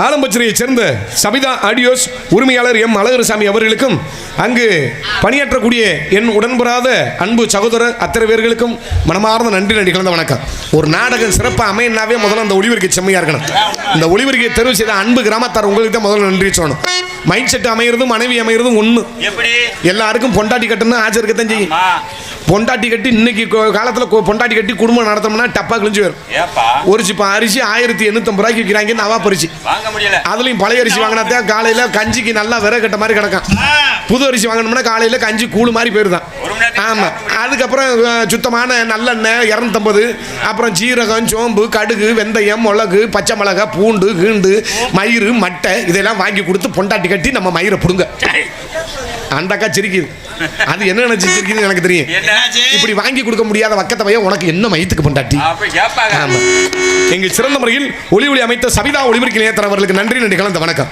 ஆலம்பச்சனையை சேர்ந்த சபிதா ஆடியோஸ் உரிமையாளர் எம் அழகரசாமி அவர்களுக்கும் அங்கு பணியாற்றக்கூடிய என் உடன்படாத அன்பு சகோதரர் அத்தனை பேர்களுக்கும் மனமார்ந்த நன்றி கலந்த வணக்கம். ஒரு நாடகம் சிறப்பாக அமையினாவே முதல்ல அந்த ஒளிவரிக்கை செம்மையா இருக்கணும். இந்த ஒளிவரிக்கையை தெரிவு செய்த அன்பு கிராமத்தார் உங்களுக்கு தான் முதல்ல நன்றி சொல்லணும். மைண்ட் செட் அமைகிறதும் மனைவி அமைகிறதும் ஒன்று. எல்லாருக்கும் பொண்டாட்டி கட்டுன்னு ஆச்சை இருக்கத்தான் செய்யும். பொண்டாட்டி கட்டி இன்னைக்கு காலத்தில் பொண்டாட்டி கட்டி குடும்பம் நடத்தோம்னா டப்பா கிழிஞ்சு வரும். ஒரு சிப்பா அரிசி 1850 ரூபாய்க்கு விற்கிறாங்க நவா பரிசி. அதுலயும் பழைய அரிசி வாங்கினா காலையில கஞ்சிக்கு நல்லா விற கட்ட மாதிரி கிடக்கும். புது அரிசி வாங்கணும்னா காலையில கஞ்சி கூழு மாதிரி போயிருதான். ஆமா, அதுக்கப்புறம் சுத்தமான நல்லெண்ணெய் 250, அப்புறம் ஜீரகம், சோம்பு, கடுகு, வெந்தயம், மிளகு, பச்சை மிளகா, பூண்டு, கீண்டு, மயிறு, மட்டை இதெல்லாம் வாங்கி கொடுத்து பொண்டாட்டி கட்டி நம்ம மயிரை புடுங்க. அந்த அக்கா சிரிக்குது. அது என்ன நினைச்சு சிரிக்குதுன்னு எனக்கு தெரியும். இப்படி வாங்கி கொடுக்க முடியாத வக்கத்தை பையன் உனக்கு என்ன மயத்துக்கு பொண்டாட்டி. எங்கள் சிறந்த முறையில் ஒளி அமைத்த சபிதா ஒளிபரப்பு நிலையத்தர் அவர்களுக்கு நன்றி கலந்த வணக்கம்.